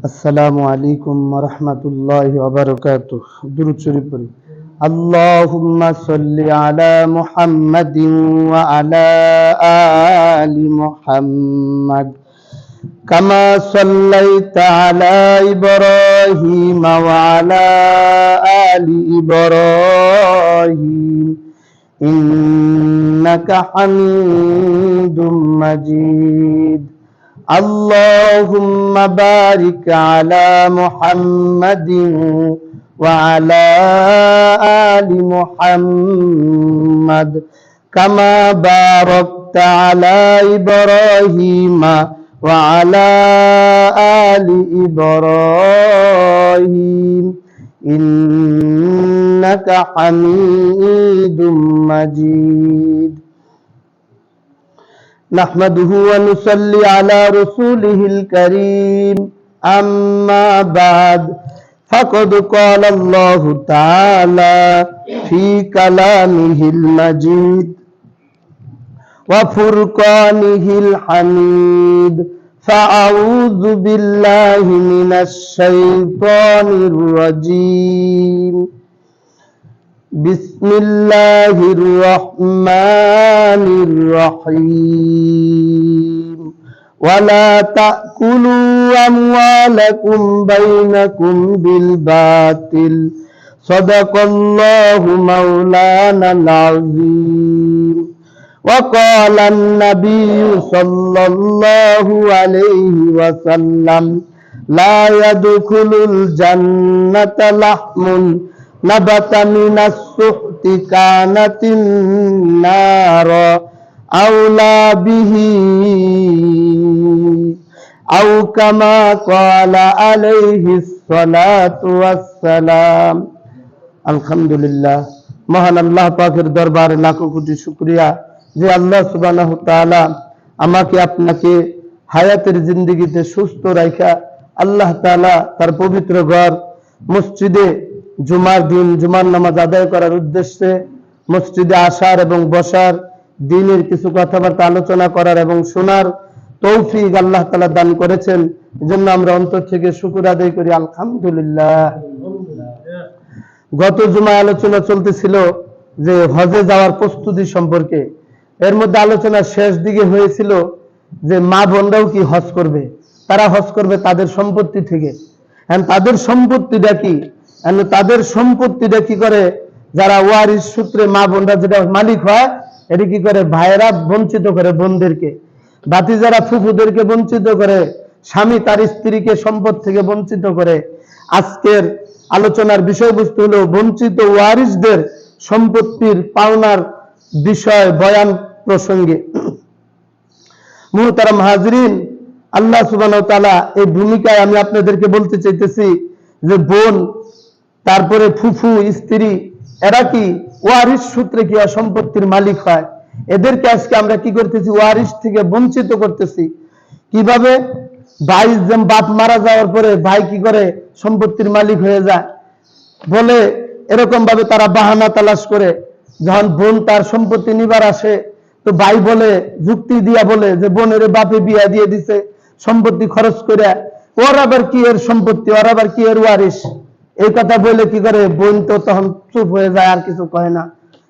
আসসালামু আলাইকুম ওয়া রাহমাতুল্লাহি ওয়া বারাকাতুহু। দুরূদ শরীফ পড়ি। আল্লাহুম্মা সাল্লি আলা মুহাম্মাদিন ওয়া আলা আলি মুহাম্মাদ কামা সাল্লাইতা আলা ইব্রাহিম ওয়া আলা আলি ইব্রাহিম ইন্নাকা হামিদুম মাজিদ। اللهم بارك على محمد وعلى آل محمد كما باركت على إبراهيم وعلى آل إبراهيم إنك حميد مجيد। نحمده ونصلي على رسوله الكريم أما بعد فقد قال الله تعالى في كلامه المجيد وفرقانه الحميد فأعوذ بالله من الشيطان الرجيم بسم الله الرحمن الرحيم ولا تأكلوا أموالكم بينكم بالباطل صدق الله مولانا العظيم وقال النبي صلى الله عليه وسلم لا يدخل الجنة لحم نبت من السحت كانت النار أولى به أو كما قال عليه الصلاة والسلام। আলহামদুলিল্লাহ, মহান আল্লাহ পাকের দরবারে লাখো কোটি শুকরিয়া যে আল্লাহ সুবহানাহু তাআলা আমাকে আপনাকে হায়াতের জিন্দেগিতে সুস্থ রাখা আল্লাহ তাআলা তার পবিত্র ঘর মসজিদে জুমার দিন জুমার নামাজ আদায় করার উদ্দেশ্যে মসজিদে আসার এবং বসার, দিনের কিছু কথাবার্তা আলোচনা করার এবং শোনার তৌফিক আল্লাহ তাআলা দান করেছেন। এজন্য আমরা অন্তর থেকে শুকর আদায় করি আলহামদুলিল্লাহ। গত জুমায় আলোচনা চলতেছিল যে হজে যাওয়ার প্রস্তুতি সম্পর্কে। এর মধ্যে আলোচনা শেষ দিকে হয়েছিল যে মা বোনরাও কি হজ করবে, তারা হজ করবে তাদের সম্পত্তি থেকে। তাদের সম্পত্তিটা কি, তাদের সম্পত্তিটা কি করে যারা ওয়ারিস সূত্রে মা বোনরা যেটা মালিক হয়, এটি কি করে ভাইয়েরা বঞ্চিত করে বোনদেরকে, ভাতিজারা ফুফুদেরকে বঞ্চিত করে, স্বামী তার স্ত্রীকে সম্পদ থেকে বঞ্চিত করে। আজকের আলোচনার বিষয়বস্তু হলো বঞ্চিত ওয়ারিসদের সম্পত্তির পাওনার বিষয় বয়ান প্রসঙ্গে। মুহতারাম হাজরিন, আল্লাহ সুবহানাহু ওয়া তাআলা এই ভূমিকায় আমি আপনাদেরকে বলতে চাইতেছি যে বোন, তারপরে ফুফু, স্ত্রী, এরা কি ওয়ারিস সূত্রে কি সম্পত্তির মালিক হয়। এদেরকে আজকে আমরা কি করতেছি, ওয়ারিস থেকে বঞ্চিত করতেছি। কিভাবে? ভাই বাপ মারা যাওয়ার পরে ভাই কি করে সম্পত্তির মালিক হয়ে যায় বলে, এরকম ভাবে তারা বাহানা তালাশ করে। যখন বোন তার সম্পত্তি নিবার আসে তো ভাই বলে, যুক্তি দিয়া বলে যে বোনের বাপে বিয়া দিয়ে দিছে সম্পত্তি খরচ করে, ওর আবার কি এর সম্পত্তি, ওর আবার কি এর ওয়ারিস। এই কথা বলে কি করে বোন তো তখন চুপ হয়ে যায়, আর কিছু কয় না,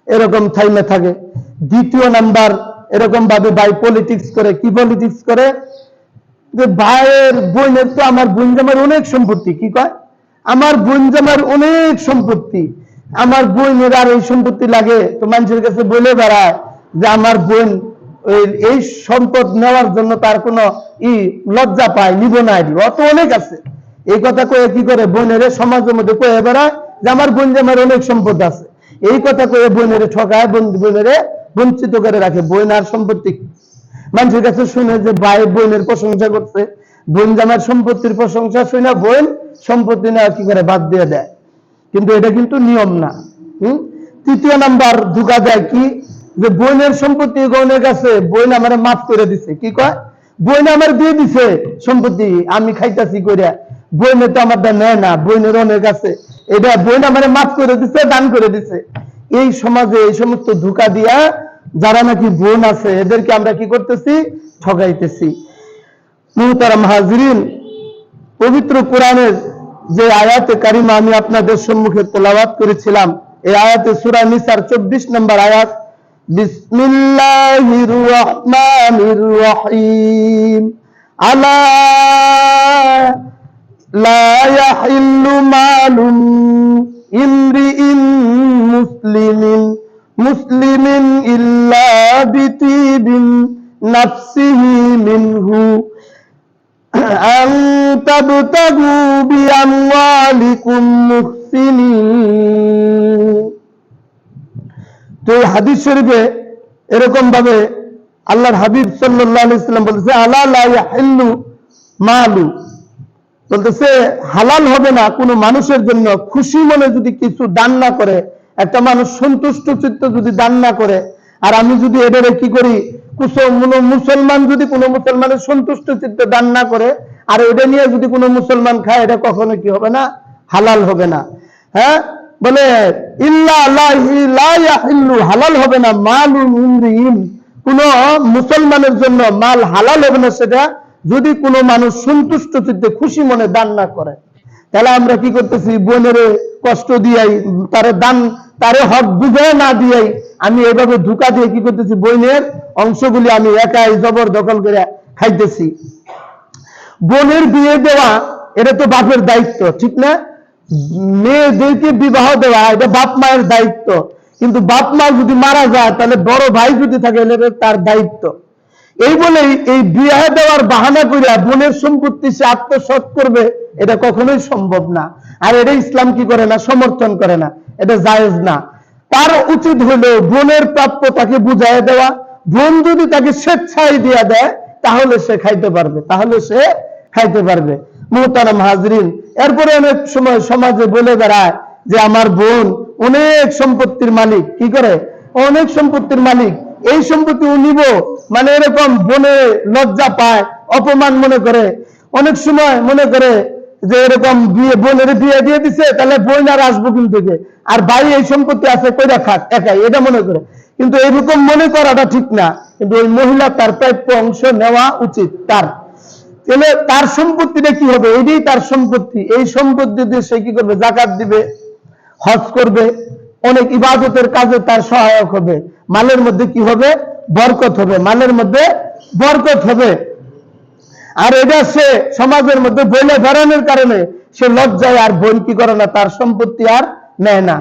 এরকম থাইমে থাকে। দ্বিতীয় নাম্বার, এরকম ভাবে ভাই পলিটিক্স করে। কি পলিটিক্স করে? যে ভাইয়ের বোনের তো আমার বোন জামার অনেক সম্পত্তি, কি কয় আমার বোন জামার অনেক সম্পত্তি, আমার বোনের আর এই সম্পত্তি লাগে, তো মানুষের কাছে বলে বেড়ায় যে আমার বোন এই সম্পদ নেওয়ার জন্য তার কোনো লজ্জা পায়, নিব না, অত অনেক আছে। এই কথা কয়ে কি করে বোনের সমাজের মধ্যে কয়ে বেড়ায় যে আমার বোন জামার অনেক সম্পদ আছে। এই কথা কয়ে বোনের ঠকায়, বোনের বঞ্চিত করে রাখে। বোন আর সম্পত্তি মানুষের কাছে শুনে যে ভাই বোনের প্রশংসা করছে, বোন জামার সম্পত্তির প্রশংসা শুনে বোন সম্পত্তি নেওয়া কি করে বাদ দিয়ে দেয়, কিন্তু এটা কিন্তু নিয়ম না। তৃতীয় নাম্বার ঢুকা যায় কি, যে বোনের সম্পত্তি বোনের কাছে বোন আমার মাফ করে দিছে। কি কয়, বোন আমার দিয়ে দিছে সম্পত্তি, আমি খাইতাছি কইরা, বোনে তো আমারটা নেয় না, বোনের অনেক আছে, এটা বোন আমার মাফ করে দিছে, দান করে দিছে। এই সমাজে এই সমস্ত ধোঁকা দিয়া যারা নাকি বোন আছে এদেরকে আমরা কি করতেছি, ঠকাইতেছি। মুহতারাম হাজিরিন, পবিত্র কোরআনের যে আয়াতে কারিমা আমি আপনাদের সম্মুখে তেলাওয়াত করেছিলাম, এই আয়াতে সূরা নিসার 24 নম্বর আয়াত, বিসমিল্লাহির রহমানির রহিম, আলা লা ইয়াহিল্লু মালুম ইমরিইন মুসলিমিন ইল্লা বিতিবিন নাফসিহি মিনহু আন তাবতাগু বিআমওয়ালিকুম মুহসিনিন। তো এই হাদিস শরীফে এরকম ভাবে আল্লাহর হাবিব সাল্লাল্লাহু আলাইহি ওয়াসাল্লাম বলতেছে, আলা লা ইয়াহিল্লু মালু, বলতেছে হালাল হবে না কোনো মানুষের জন্য খুশি মনে যদি কিছু দান না করে, একটা মানুষ সন্তুষ্ট চিত্ত যদি দান না করে, আর আমি যদি এটারে কি করি, মুসলমান যদি কোনো মুসলমানের সন্তুষ্ট চিত্তে দান না করে আর এটা নিয়ে যদি কোনো মুসলমান খায়, এটা কখনো কি হবে না, হালাল হবে না। হ্যাঁ, বলে ইল্লা লা ইয়াহিল্লু, হালাল হবে না মালুন ইমরিইন, কোন মুসলমানের জন্য মাল হালাল হবে না সেটা যদি কোনো মানুষ সন্তুষ্ট চিত্তে খুশি মনে দান না করে। তাহলে আমরা কি করতেছি, বোনের কষ্ট দিয়াই, তারে হক বুঝে না দিয়াই আমি এভাবে ধোঁকা দিয়ে কি করতেছি, বোনের অংশগুলি আমি একাই জবরদখল করে খাইতেছি। বোনের বিয়ে দেওয়া এটা তো বাপের দায়িত্ব, ঠিক না? মেয়েদেরকে বিবাহ দেওয়া এটা বাপ মায়ের দায়িত্ব, কিন্তু বাপ মা যদি মারা যায় তাহলে বড় ভাই যদি থাকে এটা তার দায়িত্ব। এই বলেই এই বিয়ে দেওয়ার বাহানা করে বোনের সম্পত্তি সে আত্মসাৎ করবে, এটা কখনোই সম্ভব না। আর এটা ইসলাম কি করে না, সমর্থন করে না, এটা জায়েজ না। তার উচিত হলো বোনের প্রাপ্য তাকে বুঝাই দেওয়া। বোন যদি তাকে স্বেচ্ছায় দিয়ে দেয় তাহলে সে খাইতে পারবে। মুহতারাম হাজরিন, এরপরে অনেক সময় সমাজে বলে বেড়ায় যে আমার বোন অনেক সম্পত্তির মালিক, কি করে, অনেক সম্পত্তির মালিক, এই সম্পত্তি ও নিব, মানে এরকম বোনে লজ্জা পায়, অপমান মনে করে। অনেক সময় মনে করে যে এরকম বোনের বিয়ে দিয়ে দিছে, তাহলে বোন আর আসবো কিন্তু থেকে, আর ভাই এই সম্পত্তি আছে কইরা খাক একাই, এটা মনে করে। কিন্তু এরকম মনে করাটা ঠিক না, কিন্তু ওই মহিলা তার প্রাপ্য অংশ নেওয়া উচিত তার। তাহলে তার সম্পত্তিটা কি হবে, এটাই তার সম্পত্তি। এই সম্পত্তি দিয়ে সে কি করবে, যাকাত দিবে, হজ করবে, অনেক ইবাদতের কাজে তার সহায়ক হবে। মালের মধ্যে কি হবে, বরকত হবে, মালের মধ্যে বরকত হবে। আর এটা সে সমাজের মধ্যে বলে বেড়ানোর কারণে সে লজ্জায় আর বোন কি করে না, তার সম্পত্তি আর নেয় না।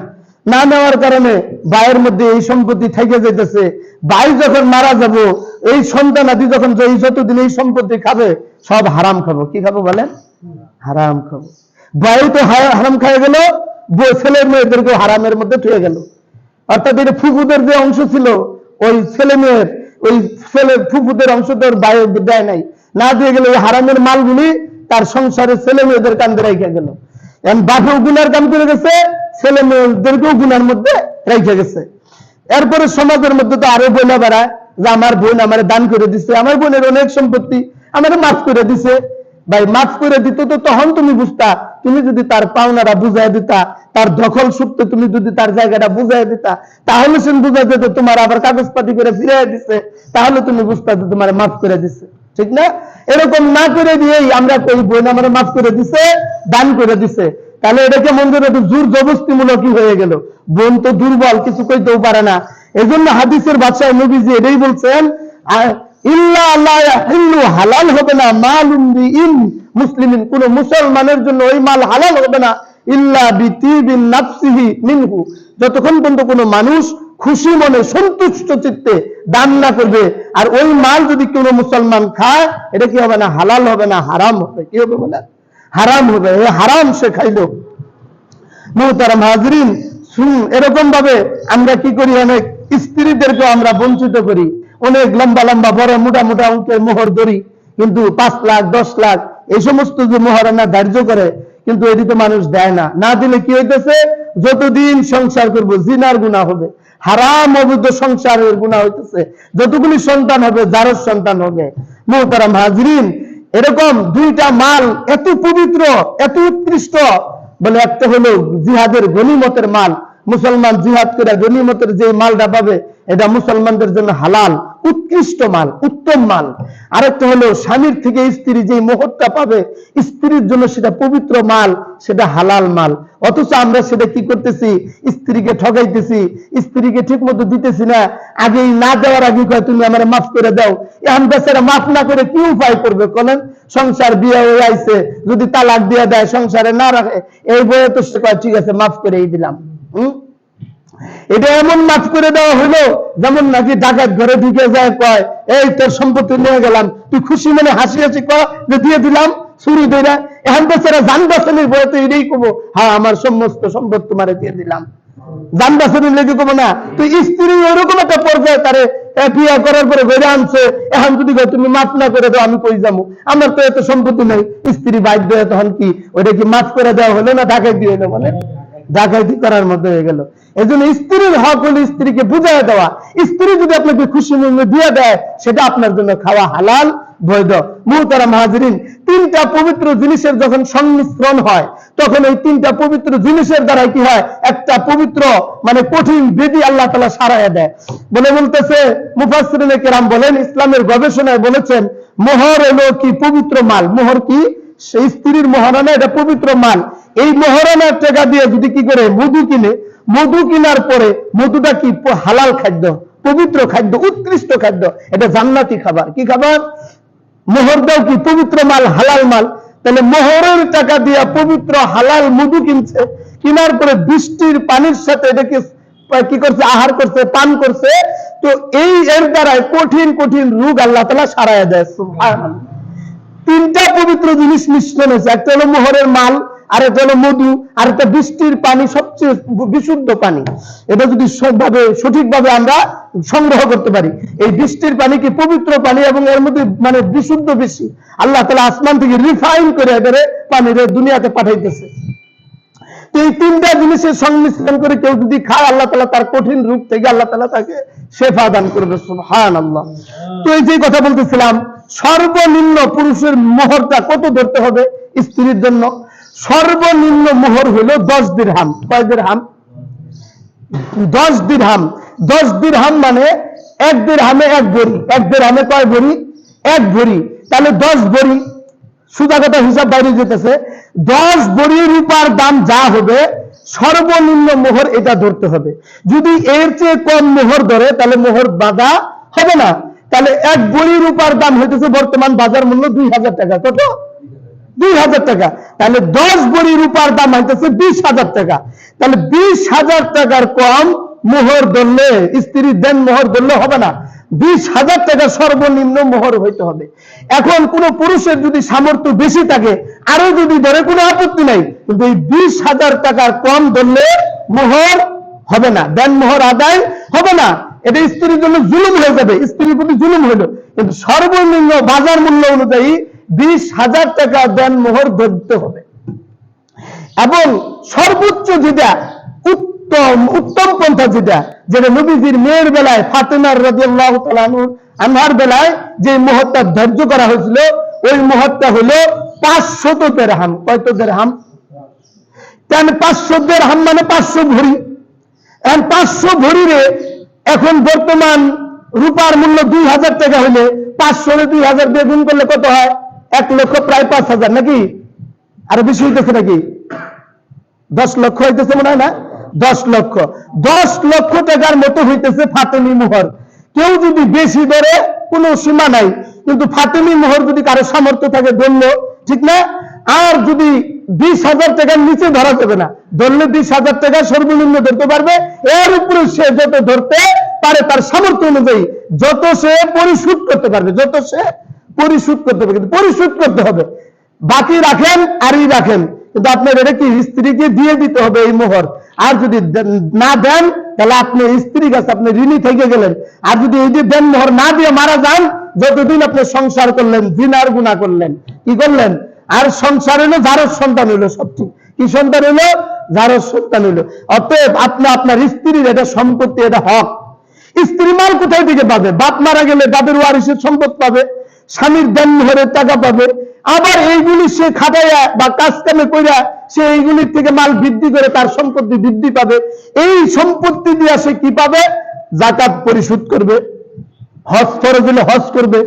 না নেওয়ার কারণে ভাইয়ের মধ্যে এই সম্পত্তি থেকে যেতেছে। ভাই যখন মারা যাব, এই সন্তান আদি যখন যতদিন এই সম্পত্তি খাবে, সব হারাম খাবো। কি খাবো বলেন, হারাম খাবো। ভাই তো হারাম খাই গেল, ছেলের মেয়েদেরকেও হারামের মধ্যে ঠুয়ে গেল। অর্থাৎ এটা ফুফুদের যে অংশ ছিল, ওই ছেলে মেয়ের ওই ফুফুদের অংশ তো ভাই দেয় নাই, না দিয়ে গেলে ওই হারামের মালগুলি তার সংসারে ছেলে মেয়েদের কান্দে রেখে গেল। এখন বাপেও গুনার কাম করে গেছে, ছেলে মেয়েদেরকেও গুনার মধ্যে রেখে গেছে। এরপরে সমাজের মধ্যে তো আরো বলে বেড়ায় যে আমার বোন আমার দান করে দিছে, আমার বোনের অনেক সম্পত্তি আমার মাফ করে দিছে। ভাই মাফ করে দিত তো তখন তুমি বুঝতা, তুমি যদি তার পাওনাটা বুঝাই দিতা, তার দখল সূত্রে তুমি যদি তার জায়গাটা বুঝাই দিতা, তাহলে সে বুঝাই দিত তোমার আবার কাগজপাতি করে ফিরিয়ে দিছে, তাহলে তুমি বুঝতা যে তোমার মাফ করে দিছে, ঠিক না? এরকম না করে দিয়েই আমরা কই বোন আমার মাফ করে দিছে, দান করে দিছে, তাহলে এটাকে মন করে জোর জবরদস্তিমূলকই হয়ে গেল। বোন তো দুর্বল, কিছু কইতেও পারে না। এই জন্য হাদিসের ভাষায় নবীজি এটাই বলছেন, ইল্লা লা ইয়াহিল্লু, হালাল হবে না মালুম বিইন মুসলিমিন, কোন মুসলমানের জন্য ওই মাল হালাল হবে না, ইল্লা বিতিবিন নাফসিহি মিনহু, যতক্ষণ পর্যন্ত কোনো মানুষ খুশি মনে সন্তুষ্ট চিত্তে দান না করবে। আর ওই মাল যদি কোনো মুসলমান খায়, এটা কি হবে না, হালাল হবে না, হারাম হবে। কি হবে বলে, হারাম হবে। হারাম সে খাইলো। মুহতারাম হাজরিন, এরকম ভাবে আমরা কি করি, অনেক স্ত্রীদেরকে আমরা বঞ্চিত করি। অনেক লম্বা লম্বা বড় মোটা মোটা অঙ্কের মোহর ধরি, কিন্তু 5 লাখ 10 লাখ এই সমস্ত যে মোহরানা ধার্য করে, কিন্তু এটি তো মানুষ দেয় না। না দিলে কি হইতেছে, যতদিন সংসার করবো জিনার গুনাহ হবে, হারাম অবৈধ সংসারের গুনাহ হইতেছে, যতগুলি সন্তান হবে জারজ সন্তান হবে। মুহতারাম হাজরিন, এরকম দুইটা মাল এত পবিত্র, এত উৎকৃষ্ট, বলে একটা হলো জিহাদের গনিমতের মাল। মুসলমান জিহাদ করে গনিমতের যে মালটা পাবে, এটা মুসলমানদের জন্য হালাল, উৎকৃষ্ট মাল, উত্তম মাল। আরেকটা হলো স্বামীর থেকে স্ত্রী যে মোহরটা পাবে স্ত্রীর জন্য সেটা পবিত্র মাল, সেটা হালাল মাল। অথচ আমরা সেটা কি করতেছি, স্ত্রীকে ঠকাইতেছি, স্ত্রীকে ঠিক মতো দিতেছি না। আগেই না দেওয়ার আগে কয় তুমি আমার মাফ করে দাও। এখন বেচারা মাফ না করে কি উপায় করবে বলেন? সংসার বিয়ে হয়ে আইছে, যদি তালাক দিয়ে দেয়, সংসারে না রাখে, এই বয়ে তো সে কয় ঠিক আছে মাফ করেই দিলাম। এটা এমন মাফ করে দেওয়া হলো যেমন নাকি ডাকাত ঘরে ঢুকে যায়, কয় এই তোর সম্পত্তি নিয়ে গেলাম, তুই খুশি মনে হাসি হাসি কয় যে দিয়ে দিলাম চুরি দেয়া। এখন বেচারা যান বাঁচানোর বয়ে তো এটাই কবো, হ্যাঁ আমার সমস্ত সম্পদ তোমারে দিয়ে দিলাম। যান বাঁচানোর লেগে কবো না। তুই স্ত্রী ওরকম একটা পর্যায়ে তারে বিয়ে করার পরে ঘরে আনছে, এখন যদি তুমি মাফ না করে দাও আমি কই যাবো, আমার তো এত সম্পত্তি নেই। স্ত্রী বাইর দেয়, তখন কি ওইটা কি মাফ করে দেওয়া হলো না ডাকাতি হলো? বলে ডাকাতি করার মধ্যে হয়ে গেল। এই জন্য স্ত্রীর হক হলো স্ত্রীকে বুঝাই দেওয়া। স্ত্রী যদি আপনাকে খুশি মনে দিয়ে দেয় সেটা আপনার জন্য খাওয়া হালাল, বৈধ। মুহতারাম হাজিরিন, তিনটা পবিত্র জিনিসের যখন সংমিশ্রণ হয় তখন এই তিনটা পবিত্র জিনিসের দ্বারা কি হয়, একটা পবিত্র মানে কঠিন বিধি আল্লাহ তাআলা সারায়া দেয়। বলতেছে মুফাসসিরিনে কেরাম বলেন, ইসলামের গবেষণায় বলেছেন মোহর হলো কি পবিত্র মাল। মোহর কি? সেই স্ত্রীর মহারানা, এটা পবিত্র মাল। এই মহারানার টাকা দিয়ে যদি কি করে মধু কিনে, মধু কেনার পরে মধুটা কি হালাল খাদ্য, পবিত্র খাদ্য, উৎকৃষ্ট খাদ্য, এটা জান্নাতি খাবার। কি খাবার? মোহর দাও কি পবিত্র মাল, হালাল মাল। তাহলে মোহরের টাকা দিয়ে পবিত্র হালাল মধু কিনছে, কেনার পরে বৃষ্টির পানির সাথে এটাকে কি করছে, আহার করছে, পান করছে। তো এই এর দ্বারাই কঠিন কঠিন রোগ আল্লাহ তাআলা সারায়া দেয়। সুবহানাল্লাহ। তিনটা পবিত্র জিনিস মিশ্রণ হয়েছে, একটা হলো মোহরের মাল, আর একটা হলো মধু, আর একটা বৃষ্টির পানি, সবচেয়ে বিশুদ্ধ পানি। এটা যদি সঠিকভাবে আমরা সংগ্রহ করতে পারি, এই বৃষ্টির পানি কি পবিত্র পানি এবং এর মধ্যে মানে বিশুদ্ধ বেশি। আল্লাহ তাআলা আসমান থেকে রিফাইন করে এবারে পানিরে দুনিয়াতে পাঠাইতেছে। এই তিনটা জিনিসের সংমিশ্রণ করে কেউ যদি খায়, আল্লাহ তাআলা তার কঠিন রূপ থেকে আল্লাহ তাআলা তাকে শেফা দান করবে। সুবহানাল্লাহ। তো এই যে কথা বলতেছিলাম, সর্বনিম্ন পুরুষের মোহরটা কত ধরতে হবে স্ত্রীর জন্য? সর্বনিম্ন মোহর হলো 10 দিরহাম। কয় দিরহাম? 10 দিরহাম। 10 দিরহাম মানে 1 দিরহামে 1 ভরি। 1 দিরহামে কয় ভরি? 1 ভরি। তাহলে 10 ভরি, সোজা কথা হিসাব বাইরে যেতেছে, 10 ভরি রূপার দাম যা হবে সর্বনিম্ন মোহর এটা ধরতে হবে। যদি এর চেয়ে কম মোহর ধরে তাহলে মোহর বাঁধা হবে না। তাহলে 1 ভরি রূপার দাম হইতেছে বর্তমান বাজার মূল্য 2000 টাকা। কত? 2000 টাকা। তাহলে 10 ভরি রূপার দাম হইতেছে 20,000 টাকা। তাহলে 20,000 টাকার কম মোহর ধরলে, স্ত্রীর দেন মোহর ধরলে হবে না, 20,000 টাকা সর্বনিম্ন মোহর হইতে হবে। এখন কোন পুরুষের যদি সামর্থ্য বেশি থাকে আরো যদি ধরে কোনো আপত্তি নাই, কিন্তু এই 20,000 টাকার কম ধরলে মোহর হবে না, দেন মোহর আদায় হবে না। এটা স্ত্রীর জন্য জুলুম হয়ে যাবে, স্ত্রীর প্রতি জুলুম হইল। কিন্তু সর্বনিম্ন বাজার মূল্য অনুযায়ী 20,000 টাকা দেন মোহর ধরতে হবে। এবং সর্বোচ্চ যেটা উত্তম পন্থা যেটা নবীজির মেয়ের বেলায় ফাতেমা রাদিয়াল্লাহু তাআলা আনহার বেলায় যে মোহরটা ধার্য করা হয়েছিল, ওই মোহরটা হলো 500 দিরহাম। কত দিরহাম? 500 দিরহাম মানে 500 ভরি। এখন 500 ভরিরে এখন বর্তমান রূপার মূল্য 2000 টাকা হলে 500 রে 2000 দিয়ে গুণ করলে কত হয়? 1 লক্ষ প্রায় 5,000 নাকি? আরো বেশি হইতেছে নাকি? 10 লক্ষ হইতেছে মনে হয় না? 10 লক্ষ। 10 লক্ষ টাকার মতো হইতেছে ফাতেমি মোহর। কেউ যদি বেশি ধরে কোনো সীমা নাই, কিন্তু ফাতেমি মোহর যদি কারো সামর্থ্য থাকে ধরল, ঠিক না? আর যদি 20,000 টাকার নিচে ধরা যাবে না, ধরলে 20,000 টাকা সর্বনিম্ন ধরতে পারবে। এর উপরে সে যত ধরতে পারে তার সামর্থ্য অনুযায়ী যত সে পরিশোধ করতে পারবে, যত সে পরিশোধ করতে পারবে, কিন্তু পরিশোধ করতে হবে। বাকি রাখেন আরই রাখেন, কিন্তু আপনার এটা কি স্ত্রীকে দিয়ে দিতে হবে এই মোহর। আর যদি না দেন তাহলে আপনি স্ত্রীর কাছে আপনি ঋণী থেকে গেলেন। আর যদি এই যে দেন মোহর না দিয়ে মারা যান, যতদিন আপনি সংসার করলেন জিনার গুনাহ করলেন, কি করলেন? আর সংসার হলো জারজ সন্তান হইলো। সবটি কি সন্তান হইলো? জারজ সন্তান হইলো। অতএব আপনি আপনার স্ত্রীর এটা সম্পত্তি, এটা হক। স্ত্রী মাল কোথায় থেকে পাবে? বাপ মারা গেলে বাপের ওয়ারিসের সম্পদ পাবে, স্বামীর দেন মোহরের টাকা পাবে, আবার এইগুলি সে খাটাইয়া বা কাজ কামে কইরা সে এইগুলির থেকে মাল বৃদ্ধি করে তার সম্পত্তি বৃদ্ধি পাবে। এই সম্পত্তি দিয়ে সে কি পাবে? জাকাত পরিশোধ করবে, হজ ফরজ হলে হজ করবে,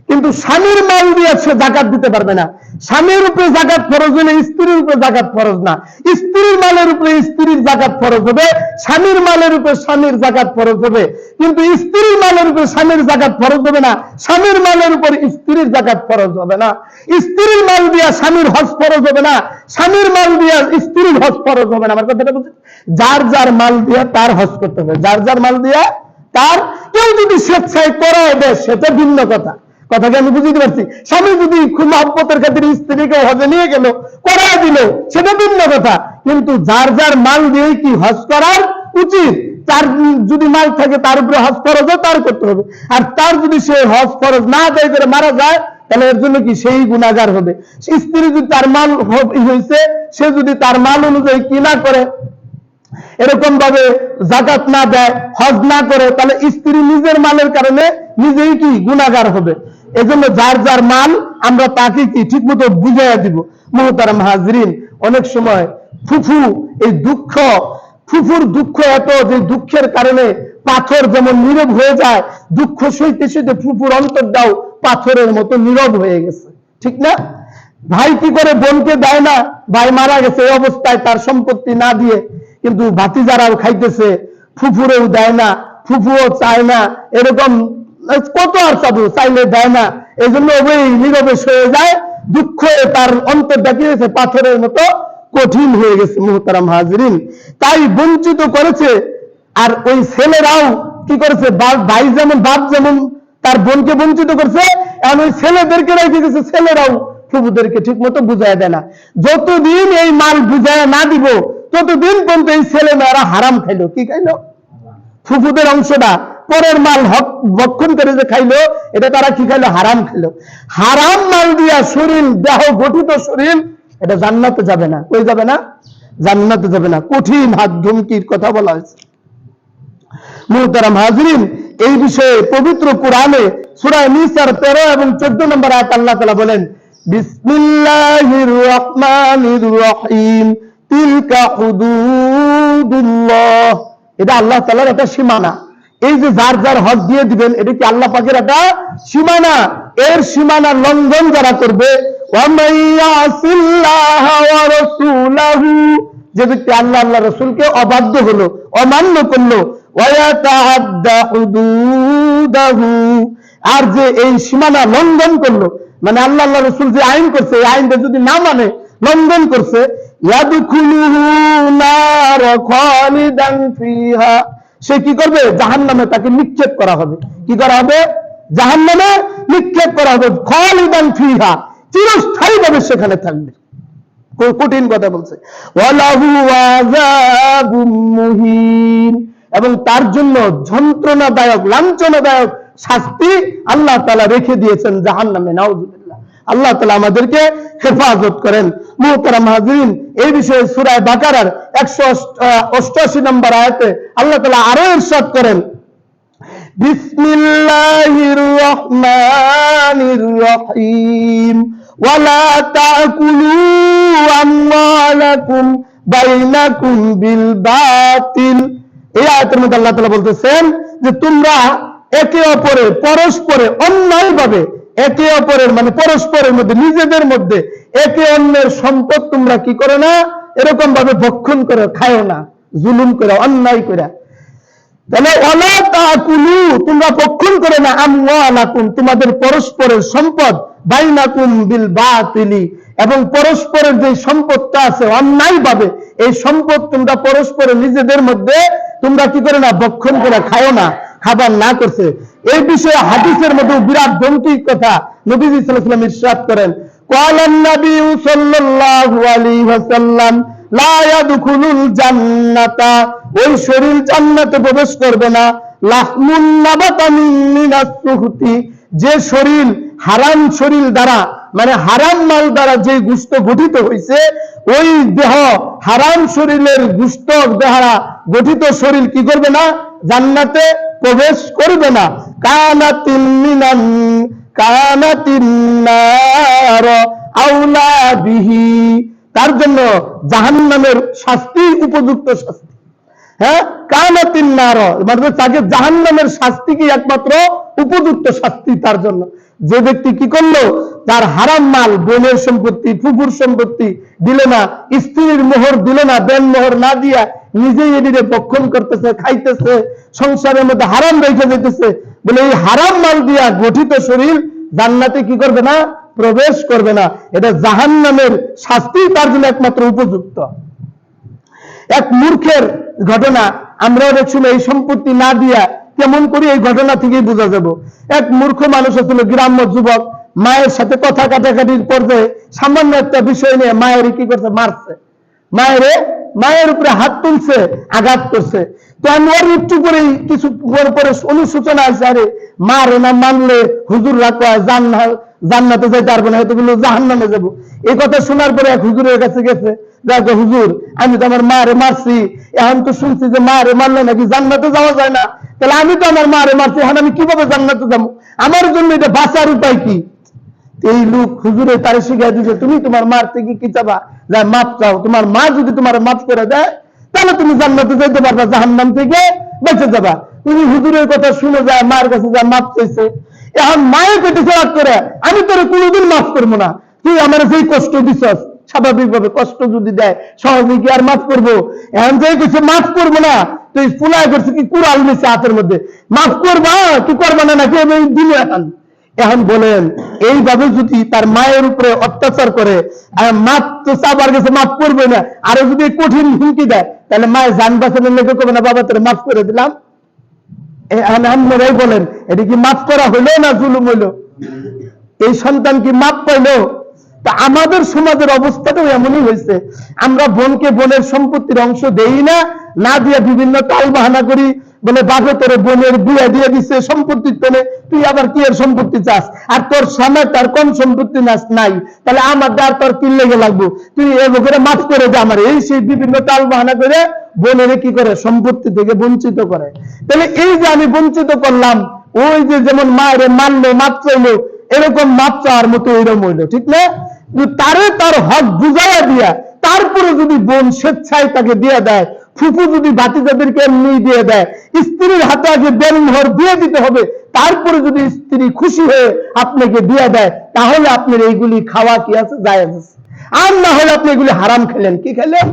কিন্তু স্বামীর মাল দিয়ে সে জাকাত দিতে পারবে না। স্বামীর উপরে জাকাত ফরজ হলে স্ত্রীর উপরে জাকাত ফরজ না, স্ত্রীর মালের উপরে স্ত্রীর জাকাত ফরজ হবে, স্বামীর মালের উপরে স্বামীর জাকাত ফরজ হবে, কিন্তু স্ত্রীর মালের উপরে স্বামীর জাকাত ফরজ হবে না, স্বামীর মালের উপর স্ত্রীর জাকাত ফরজ হবে না, স্ত্রীর মাল দিয়া স্বামীর হজ ফরজ হবে না, স্বামীর মাল দিয়া স্ত্রীর হজ ফরজ হবে না। আমার কথাটা বলছি, যার যার মাল দিয়া তার হজ করতে হবে, যার যার মাল দিয়া তার। কেউ যদি স্বেচ্ছায় করায় দেয় সেটা ভিন্ন কথা, কথাকে আমি বুঝতে পারছি। স্বামী যদি খুব মহব্বতের খাতিরে স্ত্রীকে হজে নিয়ে গেল, করায় দিল, সেটা ভিন্ন কথা, কিন্তু যার যার মাল দিয়ে কি হজ করার উচিত। তার যদি মাল থাকে তার উপরে হজ ফরজ তার করতে হবে, আর তার যদি সে হজ ফরজ না আদায় করে মারা যায় তাহলে এর জন্য কি সেই গুনাহগার হবে। স্ত্রী যদি তার মাল হয়েছে, সে যদি তার মাল অনুযায়ী কি না করে, এরকম ভাবে জাকাত না দেয়, হজ না করে, তাহলে স্ত্রী নিজের মালের কারণে নিজেই কি গুনাহগার হবে। এজন্য যার যার মাল আমরা তাকে কি ঠিক মতো বুঝাইয়া দিব। মুহতারাম হাজরিন, অনেক সময় ফুফু এই দুঃখ, ফুফুর দুঃখ এত যে দুঃখের কারণে পাথর যেমন নীরব হয়ে যায়, দুঃখ সইতে সইতে ফুফুর অন্তরটাও পাথরের মতো নীরব হয়ে গেছে, ঠিক না? ভাই কি করে বোনকে দেয় না, ভাই মারা গেছে এই অবস্থায় তার সম্পত্তি না দিয়ে, কিন্তু ভাতিজারাও খাইতেছে, ফুফুরেও দেয় না, ফুফুও চায় না, এরকম কত আর চাবো, চাইলে দেয় না, এই জন্য ওই নীরবে সয়ে যায়, দুঃখ তার অন্তরটা কি হয়েছে পাথরের মতো কঠিন হয়ে গেছে। মুহতারাম হাজরিন, তাই বঞ্চিত করেছে। আর ওই ছেলেরাও কি করেছে, ভাই যেমন বাপ যেমন তার বোনকে বঞ্চিত করছে, এখন ওই ছেলেদেরকে রেখে গেছে, ছেলেরাও ফুফুদেরকে ঠিক মতো বুঝায় দেয় না। যতদিন এই মাল বুঝায় না দিব ততদিন পর্যন্ত এই ছেলে মেয়েরা হারাম খাইলো। কি খাইলো? ফুফুদের অংশটা, পরের মাল হক ভক্ষণ করে যে খাইলো, এটা তারা কি খাইলো? হারাম খাইলো। হারাম মাল দিয়া শরীর, দেহ গঠিত শরীর, এটা জান্নাতে যাবে না। কই যাবে না? জান্নাতে যাবে না। কঠিন হাত ধমকির কথা বলা হয়েছে। মুহতারাম হাজরিন, এই বিষয়ে পবিত্র কুরআনে সূরা নিসার 13 এবং 14 নম্বর আয়াত আল্লাহ তাআলা বলেন, বিসমিল্লাহির রহমানির রহিম, তিলকা হুদুদুল্লাহ। এটা আল্লাহ তাআলার একটা সীমানা। এই যে যার যার হজ দিয়ে দিবেন, এটা কি আল্লাহ পাকের একটা সীমানা। এর সীমানা লঙ্ঘন যারা করবে, যে ব্যক্তি আল্লাহ আল্লাহ রসুলকে অবাধ্য হলো, অমান্য করলো, আর যে এই সীমানা লঙ্ঘন করলো, মানে আল্লাহ আল্লাহ রসুল যে আইন করছে এই আইনটা যদি না মানে, লঙ্ঘন করছে, সে কি করবে? জাহান্নামে তাকে নিক্ষেপ করা হবে। কি করা হবে? জাহান্নামে নিক্ষেপ করা হবে। খালিদান ফিহা, চিরস্থায়ী ভাবে সেখানে থাকবে। কঠিন কথা বলছে। ওয়ালাহু আযাবুম মুহিন, এবং তার জন্য যন্ত্রণাদায়ক, লাঞ্ছনাদায়ক শাস্তি আল্লাহ তাআলা রেখে দিয়েছেন জাহান্নামে। নাউযুবিল্লাহ। আল্লাহ তাআলা আমাদেরকে হেফাজত করেন। মুহতারাম হাজরিন, এই বিষয়ে সূরা বাকারার 188 নম্বর আয়াতে আল্লাহ তাআলা আরো ইরশাদ করেন, বিসমিল্লাহির রহমানির রহিম, ওয়ালা তাকুলু আমওয়ালাকুম বাইনাকুম বিল বাতিল। এই আয়াতের মধ্যে আল্লাহ তাআলা বলতেছেন যে তোমরা একে অপরের, পরস্পরে অন্যায়ভাবে, একে অপরের মানে পরস্পরের মধ্যে, নিজেদের মধ্যে একে অন্যের সম্পদ তোমরা কি করো না, এরকম ভাবে ভক্ষণ করে খায়ও না, জুলুম করে, অন্যায় করে। তাহলে ওয়ালা তাকুলু, তোমরা ভক্ষণ করে না, আমওয়ালাকুম, তোমাদের পরস্পরের সম্পদ, বাইনাকুম বিল বাতিলি, এবং পরস্পরের যে সম্পদটা আছে অন্যায় ভাবে, এই সম্পদ তোমরা পরস্পরের নিজেদের মধ্যে তোমরা কি করে না, ভক্ষণ করে খায়ও না, খাবার না করছে। এই বিষয়ে হাদিসের মধ্যে বিরাট যৌক্তিক কথা নবীজি সাল্লাল্লাহু আলাইহি ওয়াসাল্লাম ইরশাদ করেন, ক্বালান নবী সাল্লাল্লাহু আলাইহি ওয়াসাল্লাম, লা ইয়াদখুলুল জান্নাতা, ওই শরীর জান্নাতে প্রবেশ করবে না, লাহমুন নাবাতা মিনাস সুহতি, যে শরীর হারাম শরীর দ্বারা, মানে হারাম মাল দ্বারা যে গোশত গঠিত হয়েছে, ওই দেহ হারাম শরীরের গোশত দ্বারা গঠিত শরীর কি করবে না, জান্নাতে প্রবেশ করবে না। কানাতিন নার আউলা বিহি, তার জন্য জাহান্নামের শাস্তি উপযুক্ত শাস্তি। হ্যাঁ, কানাতিন নার, মানে তাকে জাহান্নামের শাস্তি কি একমাত্র উপযুক্ত শাস্তি তার জন্য। যে ব্যক্তি কি করলো, তার হারাম মাল, বোনের সম্পত্তি, ফুফুর সম্পত্তি দিলে না, স্ত্রীর মোহর দিলে না, বেন মোহর না দিয়া নিজেই এদিকে ভক্ষণ করতেছে, খাইতেছে, সংসারের মধ্যে হারাম রেখে যেতেছে, বলে এই হারাম মাল দিয়া গঠিত শরীর জান্নাতে কি করবে না, প্রবেশ করবে না। এটা জাহান্নামের শাস্তি তার জন্য একমাত্র উপযুক্ত। এক মূর্খের ঘটনা আমরা অনেক সময় এই সম্পত্তি না দিয়া কেমন করি এই ঘটনা থেকেই বোঝা যাব। এক মূর্খ মানুষ ছিল, গ্রাম্য যুবক, মায়ের সাথে কথা কাটাকাটির পর্যায়ে সামান্য একটা বিষয় নিয়ে মায়ের কি করছে, মারছে, মায়ের উপরে হাত তুলছে, আঘাত করছে। তো আমি ওর একটু করে কিছু পরে অনুশোচনা আছে, আরে মারে না মানলে হুজুর রাখা জান্নাতে যাইতে পারবো না, হয়তো বললো জাহান্নামে যাবো। এই কথা শোনার পরে এক হুজুরের কাছে গেছে, দেখো হুজুর, আমি তো আমার মারে মারছি, এখন তো শুনছি যে মারে মারলে নাকি জান্নাতে যাওয়া যায় না, তাহলে আমি তো আমার মারে মারছি, এখন আমি কিভাবে জান্নাতে যাবো, আমার জন্য এটা বাঁচার উপায় কি? এই লোক হুজুরে তারে শিখাই দিচ্ছে, তুমি তোমার মার থেকে কি চাবা, যা মাপ চাও, তোমার মা যদি তোমার মাফ করে দেয় তাহলে তুমি জান্নাতে যেতে পারবা, জাহান্নাম থেকে বেঁচে যাবা। তুমি হুজুরের কথা শুনে যায় মার কাছে যা মাপ চাইছে, এখন মায়ের পেটে চালাক করে, আমি তোরে কোনোদিন মাফ করবো না, তুই আমার যেই কষ্ট দিছস, স্বাভাবিকভাবে কষ্ট যদি দেয় সহজে কি আর মাফ করবো? এখন যে কিছু মাফ করবো না, তুই ফুলাই করছে কি কুড়াল নিচ্ছে হাতের মধ্যে, মাফ করবা তুই করবা না নাকি দিল। এখন বলেন, এইভাবে যদি তার মায়ের উপরে অত্যাচার করে, মাফ তো চাবার গেছে মাফ করবে না, আরো যদি কঠিন হুমকি দেয়, তাহলে মায়ের জান বাঁচানোর লেগে করবে না, বাবা তোরে মাফ করে দিলাম। আপনারাই বলেন, এটা কি মাফ করা হইলো না জুলুম হইলো? এই সন্তান কি মাফ পাইলো? তা আমাদের সমাজের অবস্থাটাও এমনই হয়েছে, আমরা বোনকে বোনের সম্পত্তির অংশ দেই না, না দিয়ে বিভিন্ন টাল বাহানা করি, বলে বাপে তোর বোনের বিয়ে দিয়ে দিচ্ছে সম্পত্তির তোলে, তুই আবার কি এর সম্পত্তি চাস, আর তোর স্বামী তার কম সম্পত্তি নাই, তাহলে আমার আর তোর কি লেগে লাগবো, তুই এ করে মাফ করে দে আমার, এই সেই বিভিন্ন টাল বাহানা করে বোনের কি করে, সম্পত্তি থেকে বঞ্চিত করে। তাহলে এই যে আমি বঞ্চিত করলাম, ওই যে যেমন মায়ের মানলো, মাপ চাইলো, এরকম মাপ চাওয়ার মতো ওইরকম হইলো, ঠিক না? তারে তার হক বুঝাইয়া দিয়া তারপরে যদি বোন স্বেচ্ছায় তাকে দিয়ে দেয়, ফুফু যদি ভাতিজাদেরকে এমনি দিয়ে দেয়, স্ত্রীর হাতে আগে বেলমোহর দিয়ে দিতে হবে, তারপরে যদি স্ত্রী খুশি হয়ে আপনাকে দিয়ে দেয়, তাহলে আপনার এইগুলি খাওয়া কি আছে, জায়েজ আছে। আর না হলে আপনি এগুলি হারাম খেলেন। কি খেলেন?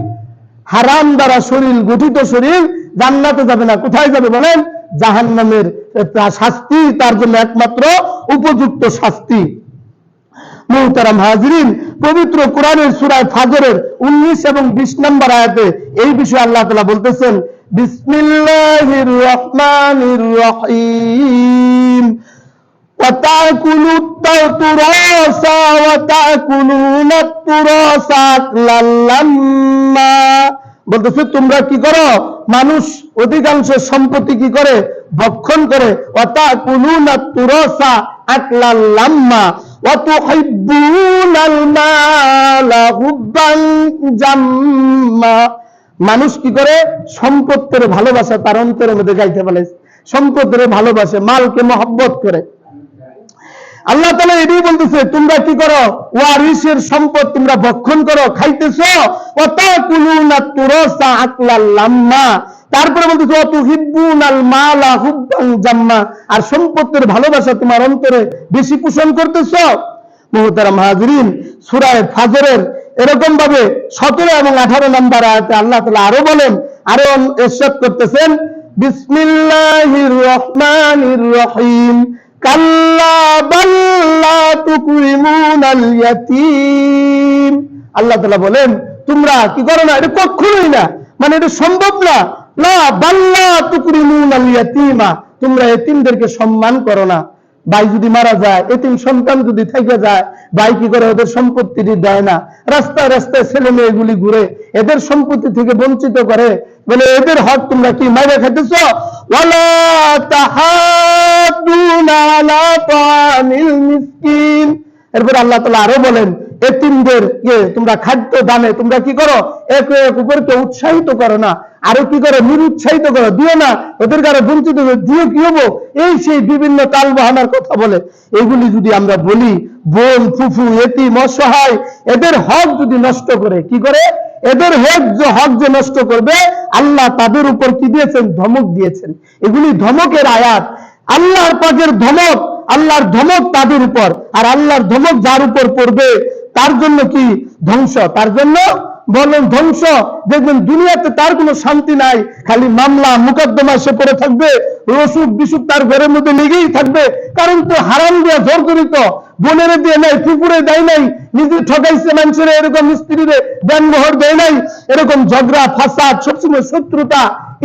হারাম দ্বারা শরীর গঠিত শরীর জান্নাতে যাবে না, কোথায় যাবে বলেন? জাহান্নামের শাস্তি তার জন্য একমাত্র উপযুক্ত শাস্তি। মুহতারাম হাজিরিন, পবিত্র কোরআনের সূরা ফাজরের 19 এবং 20 নম্বর আয়াতে এই বিষয়ে আল্লাহ তাআলা বলতেছেন, বিসমিল্লাহির রহমানির রহিম, وَتَأْكُلُوا التُّرَاثَ وَتَأْكُلُونَ التُّرَاثَ أَكْلًا لَمًّا। বলতেছে তোমরা কি করো, মানুষ অধিকাংশ সম্পত্তি কি করে, ভক্ষণ করে। وَتَأْكُلُونَ التُّرَاثَ أَكْلًا لَمًّا وَتُحِبُّونَ الْمَالَ حُبًّا جَمًّا। মানুষ কি করে, সম্পত্তির ভালোবাসা তার অন্তরের মধ্যে গাইতে পারে, সম্পদের ভালোবাসে, মালকে মহব্বত করে। আল্লাহ তাআলা এটাই বলতেছে, তোমরা কি করো, ওয়ারিসের সম্পদ তোমরা ভক্ষণ করো, খাইতেছো। ওয়াতাকুলুনা তুরাসা আকলাল লাম্মা, তারপরে বলতেছে ওয়াতুহিব্বুনাল মালা হুব্বান জাম্মা, আর সম্পদের ভালোবাসা তোমার অন্তরে বেশি পোষণ করতেছো। মুহতারাম হাজিরিন, সূরা ফাজরের এরকম ভাবে 17 এবং 18 নম্বর আয়াতে আল্লাহ তাআলা আরো বলেন, আরো ইরশাদ করতেছেন, বিসমিল্লাহির রহমানির রহিম, কাল্লা বাল লা তুকরিমুনাল ইয়াতীম। আল্লাহ তাআলা বলেন, তোমরা কি করো না, এটা কখনোই না, মানে এটা সম্ভব না। লা বাল লা তুকরিমুনাল ইয়াতীমা, তোমরা এতিমদেরকে সম্মান করো না। ভাই যদি মারা যায়, এতিম সন্তান যদি থেকে যায়, ভাই কি করে, ওদের সম্পত্তিটি দেয় না, রাস্তায় রাস্তায় ছেলে মেয়েগুলি ঘুরে এদের সম্পত্তি থেকে বঞ্চিত করে, বলে এদের হক তোমরা কি মাইরা খাইতেছো। ওয়ালা তাহাদুনা আলা তাআমিল মিসকিন। এরপর আল্লাহ তাআলা আরো বলেন, এতিমদেরকে তোমরা খাদ্য দানে তোমরা কি করো, একে অপরকে উৎসাহিত করো না, আরো কি করো, নিরুৎসাহিত করো, দিও না, ওদের কারো বঞ্চিত দিয়ে কি হবো, এই সেই বিভিন্ন তাল বাহানার কথা বলে। এগুলি যদি আমরা বলি, বোন, ফুফু, এতিম, অসহায়, এদের হক যদি নষ্ট করে, কি করে, এদের হক যে নষ্ট করবে, আল্লাহ তাদের উপর কি দিয়েছেন? ধমক দিয়েছেন। এগুলি ধমকের আয়াত। আল্লাহর পাকের ধমক, আল্লাহর ধমক তাদের উপর, আর আল্লাহর ধমক যার উপর পড়বে তার জন্য কি? ধ্বংস। তার জন্য বলেন ধ্বংস। দেখবেন দুনিয়াতে তার কোনো শান্তি নাই, খালি মামলা মুকদ্দমা সে পড়ে থাকবে, অসুখ বিসুখ তার ঘরের মধ্যে লেগেই থাকবে। কারণ তো হারাম দিয়ে জর্জরিত, বোনের দিয়ে নাই, কুকুরে দেয় নাই, নিজে ঠকাইছে মানুষের, এরকম স্ত্রীরে দেনমোহর দেয় নাই, এরকম ঝগড়া ফাসাদ, সবসময় শত্রুতা,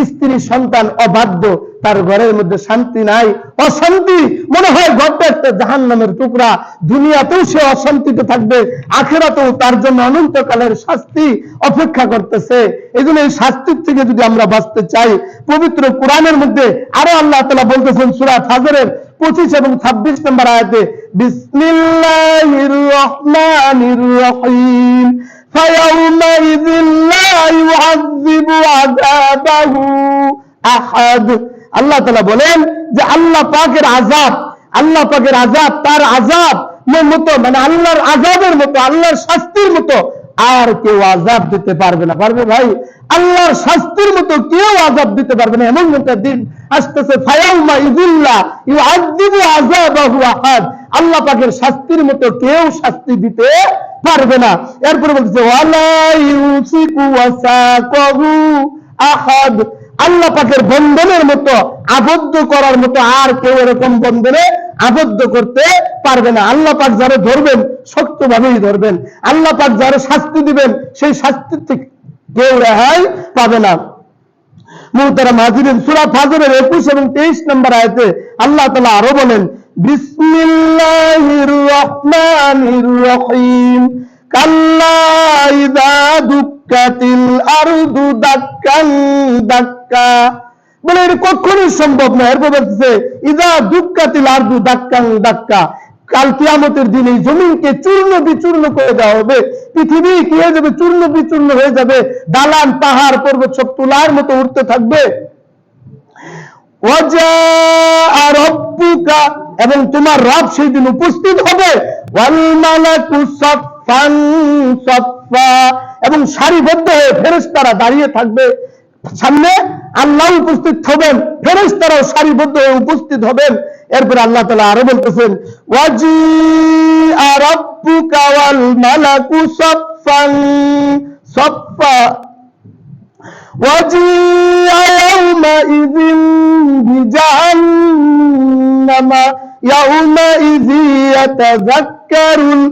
স্ত্রী সন্তান অবাধ্য, তার ঘরের মধ্যে শান্তি নাই, অশান্তি। মনে হয় ঘরটা একটা জাহান্নামের টুকরা। দুনিয়াতেও সে অশান্তিতে থাকবে, আখিরাতেও তার জন্য অনন্তকালের শাস্তি অপেক্ষা করতেছে। এই জন্য এই শাস্তির থেকে যদি আমরা বাঁচতে চাই, পবিত্র কোরআনের মধ্যে আরো আল্লাহ তাআলা বলতেছেন সূরা ফাজরের 25 এবং 26 নম্বর আয়াতে, বিসমিল্লাহির রহমানির রহিম ফায়াউমাইযিন লা ইউআযযিবু আযাবাহু আহাদ। আল্লাহ তাআলা বলেন যে আল্লাহ পাকের আযাব, আল্লাহ পাকের আযাব, তার আযাব মতো, মানে আল্লাহর আযাবের মতো, আল্লাহর শাস্তির মতো আর কেউ আযাব দিতে পারবে না। পারবে ভাই? আল্লাহর শাস্তির মতো কেউ আযাব দিতে পারবে না। এমন একটা দিন আসতেছে, ফায়াউমাইযিন লা ইউআযযিবু আযাবাহু আহাদ। আল্লাহ পাকের শাস্তির মতো কেউ শাস্তি দিতে পারবে না। এরপরে বলতেছে ওয়ালা ইউসিকু ওয়াসাকাহু আহাদ। আল্লাহ পাকের বন্ধনের মতো, আবদ্ধ করার মতো আর কেউ এরকম বন্ধনে আবদ্ধ করতে পারবে না। আল্লাহ পাক যারা ধরবেন শক্তভাবেই ধরবেন, আল্লাহ পাক যারা শাস্তি দিবেন সেই শাস্তির থেকে কেউ রেহাই পাবে না। মুহতারাম হাজিরিন, সূরা ফাজরের 21 এবং 23 নম্বর আয়াতে আল্লাহ তাআলা আরো বলেন, বিসমিল্লাহির রহমানির রহিম কাল্লা ইযা দুক্কাতিল আরদু দাক্কান দাক্কা। বলে এটা কখনোই সম্ভব না। এরপর বলতেছে ইযা দুক্কাতিল আরদু দাক্কান দাক্কা, কাল কিয়ামতের দিন এই জমিনকে চূর্ণ বিচূর্ণ করে দেওয়া হবে। পৃথিবী কি হয়ে যাবে? চূর্ণ বিচূর্ণ হয়ে যাবে। দালান পাহাড় পর্বত সব তুলার মতো উঠতে থাকবে। ওয়াজা রাব্বুকা, এবং তোমার রব সেই দিন উপস্থিত হবে। ওয়াল মালাকু সাফফান সাফফা, এবং সারিবদ্ধ হয়ে ফেরেশতারা দাঁড়িয়ে থাকবে সামনে। আল্লাহ উপস্থিত হবেন, ফেরেশতারাও সারিবদ্ধ হয়ে উপস্থিত হবেন। এরপর আল্লাহ তাআলা আরো বলতেছেন ওয়াজিআ রাব্বুকা ওয়াল মালাকু সাফফান সাফফা ওয়াজিআ ইয়াওমাইযিন বিজাহান্নামা ইয়াওমাইযি ইয়াতাযাক্কারুল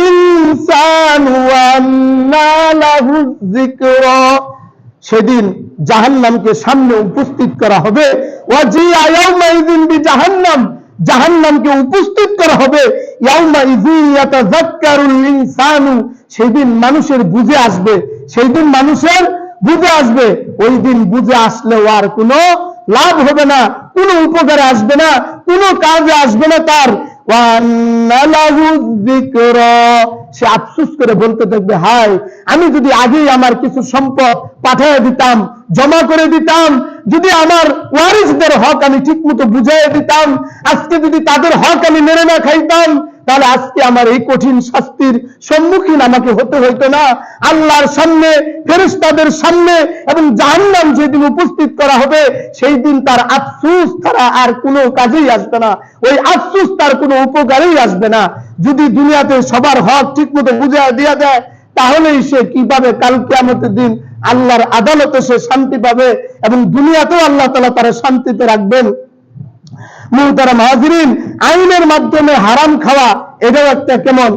ইনসানু ওয়া আন্না লাহু যিকরা। সেদিন জাহান্নামকে সামনে উপস্থিত করা হবে। ওয়াজিআ ইয়াওমাইযিন বিজাহান্নাম, জাহান্নামকে উপস্থিত করা হবে। ইয়াওমাইযি ইয়াতাযাক্কারুল ইনসানু, সেদিন মানুষের বুঝে আসবে, সেই দিন মানুষের বুঝে আসবে। ওই দিন বুঝে আসলেও আর কোনো লাভ হবে না, কোনো উপকারে আসবে না, কোনো কাজে আসবে না তার। ওয়া আন্না লাহু যিকরা, সে আফসোস করে বলতে থাকবে, হায় আমি যদি আগেই আমার কিছু সম্পদ পাঠিয়ে দিতাম, জমা করে দিতাম, যদি আমার ওয়ারিসদের হক আমি ঠিক মতো বুঝিয়ে দিতাম, আজকে যদি তাদের হক আমি মেরে না খাইতাম, তাহলে আজকে আমার এই কঠিন শাস্তির সম্মুখীন আমাকে হতে হইতো না। আল্লাহর সামনে, ফেরেশতাদের সামনে এবং জাহান্নাম যেদিন উপস্থিত করা হবে, সেই দিন তার আফসোস ছাড়া আর কোনো কাজেই আসবে না, ওই আফসোস তার কোনো উপকারেই আসবে না। যদি দুনিয়াতে সবার হক ঠিক মতো বুঝিয়ে দেওয়া যায়, তাহলেই সে কি পাবে? কাল কিয়ামতের দিন আল্লাহর আদালতে সে শান্তি পাবে, এবং দুনিয়াতেও আল্লাহ তাআলা তার শান্তিতে রাখবেন। মুহতারাম হাজিরিন, আইনের মাধ্যমে হারাম খাওয়া এটাও একটা কেমন,